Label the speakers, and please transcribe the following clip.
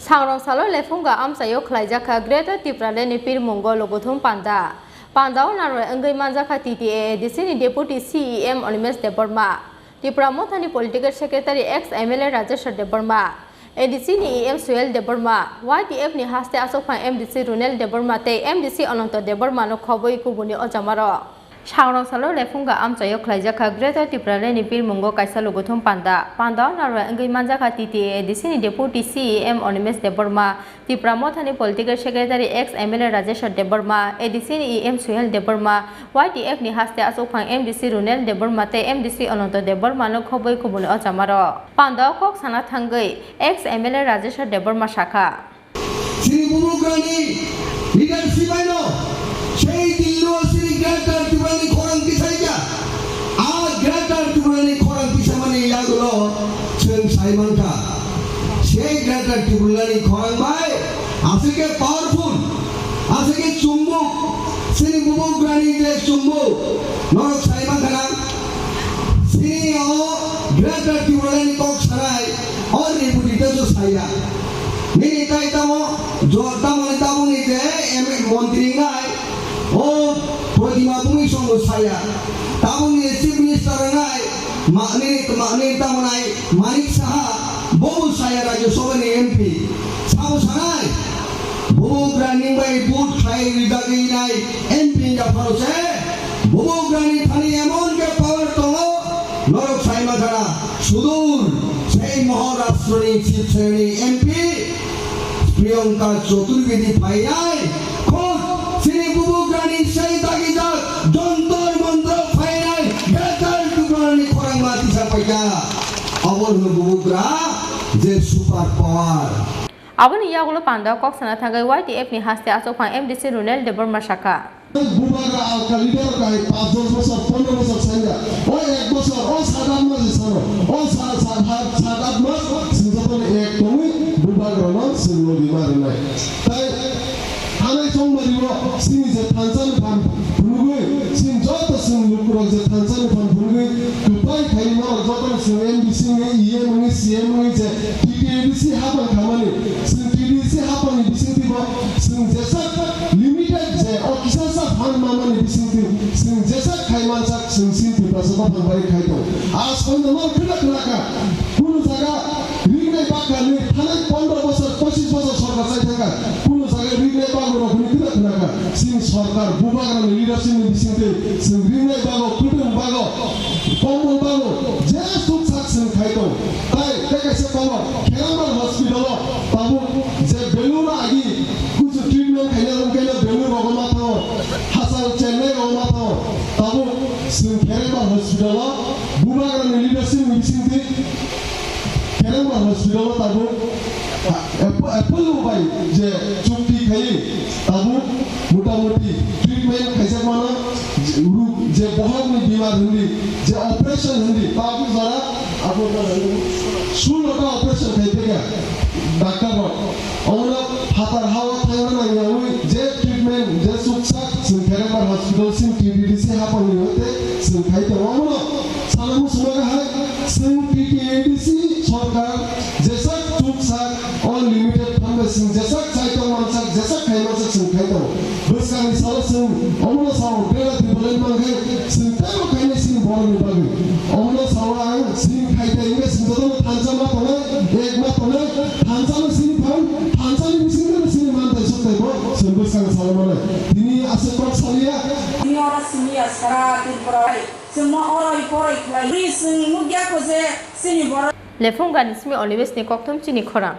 Speaker 1: Sangrong salo lefunga amsayo khlaijaka Greater Tripura ni Pirmongo logothum panda. Pandao naro engai manjaka TTA disini Deputy CEM Onimes Deborma. Tripura Mothani Political Secretary ex MLA Rajeshwar Deborma. ADC ni EM Suel Deborma. YTF ni haste asokpan MDC Runel Deborma te MDC Ananto Deborma no khoboi kubuni ojamaro. Sangrong salo lefunga amsayo khlaijaka Greater Tripura ni Pirmongo kaisa logothum panda. Pandao naro engai manjaka TTA disini Deputy CEM Onimes Deborma. Tripura Mothani Political Secretary ex MLA Rajeshwar Deborma. ADC ni EM Suel Deborma. YTF ni haste asokpan MDC Runel Deborma te MDC Ananto Deborma no khoboi kubuni ojamaro. Pandao kok sana thangai ex MLA Rajeshwar Deborma shakha.
Speaker 2: Sri Bumugani leadership aino sei dillo Sri Greater Tripura ni khorang pisaija Greater Tripura ni khorang pisamani yagulo seng saimangka sei Greater Tripura ni khorang bai asike powerful asike chumbuk Sri Bumugani je chumbuk norok saimangka Sri Greater Tripura ni kok sarai और reporter जो साया नहीं इतना तमो जो तमो तमो नहीं दे मंत्री गाय ओ प्रतिमा पुमी संग साया तमो नहीं चीफ मिनिस्टर गाय माने तमो नहीं मानिक साहा बहु साया राज्य सभा ने एमपी सामो सानाय बहु ग्रानी बाई बूट खाई रिदागी नाय एमपी जा फरोसे बहु ग्रानी थानी एमन के पावर तलो नरक साइमा धरा सुदूर সেই মহারাষ্ট্রনী শিবসেনী এমপি প্রিয়ঙ্কা চতুর্বেদী ফাইনাল খোদ শ্রী বুবুগ্রানি সেই দাগিদার যন্তর মন্ত্র ফাইনাল গ্রেটার টুকরানি খরাংমা দিশা পাইকা অবর্ণ বুবুগ্রা যে super power
Speaker 1: Abon iyagulo Pandao kok sana thangai YTF ni haste asokpan MDC Runel Deborma shakha.
Speaker 2: বুবাগা আলকা লিডার গাই 5 বছর 15 বছর ছাইরা ওই এক বছর ও সাদাত মাস ছাড়ো ও সাদাত মাস সিনজাতন এক তুমি বুবাগা নো সিনলদি মারি নাই তাই আনাই সংমারিব সিনি যে থানসান ফান ফুলুগৈ সিন যত সিন লুকুর যে থানসান ফান ফুলুগৈ দুপাই খাইনো যত সিন এমবিসি নে ইএম নে সিএম নে যে টিটিএডিসি হাবান খামানি সিন টিটিএডিসি হাবানি বিসিতিব সিন যেসা লিমিটেড যে ও কিসাসা ফান মামানি বিসিতি সিন যেসা খাইমান সাক সিন সিন পিপাসা ফানবাই খাইতো আজ কোন নর খলাকা কোন জায়গা রিগনে বাকানি থানা 15 বছর 25 বছর সরকার চাই থাকা কোন জায়গা রিগনে বাগো কোন খলাকা সিন সরকার বুবাগান লিডারশিপ নি বিসিতি সিন রিগনে বাগো কুটুম বাগো কমল বাগো যে সুখ সাক সিন খাইতো তাই দেখাইছে পাওয়া খেলামার হসপিটাল বাবু যে বেলুরা আগি কিছু ট্রিটমেন্ট খাইলা বেলুর রগমা থাও হাসাল চেন্নাই রগমা থাও বাবু সিন খেলামার হসপিটাল বুবাগান লিডারশিপ নি বিসিতি খেলামার হসপিটাল বাবু এপল বাই যে চুক্তি খাই বাবু মোটামুটি ট্রিটমেন্ট খাইছে মানে যে বহগনি বিমার হিন্দি যে অপারেশন হিন্দি বাবু যারা আপনার সুলটা অপারেশন খাইতে গা ডাক্তার আমরা হাতার হাওয়া থাইনা নাই ওই যে ট্রিটমেন্ট যে সুকসাক সিন খেলামার হসপিটাল সিন টিডিডিসি হাপানি হতে সিন খাইতে আমরা সালামু সুমাগা হাই সিন টিটিএডিসি সরকার যেসা সুকসাক অনলিমিটেড ফান্ড সিন যেসা চাইতো মানসাক যেসা খাইমাসাক সিন খাইতো বসকানি সালা সিন আমরা সাও বেলা দিবলেন মানগে সিন তাও খাইনে সিন বড়নি বাগি আমরা সাওরা সিন খাইতে ইংরেজ সিন যত থানসামা পড়ে এক মা পড়ে থানসামা সিন ফান থানসানি সিন সিন মানতে সতেবো সিন বসকানি সালা মানে তিনি আছে কত সালিয়া
Speaker 3: ini orang sini ya sekarang di Purai semua orang di Purai lagi semua dia kau je sini Purai
Speaker 1: Lefunga nismi Onimes ni koktum chini khorang.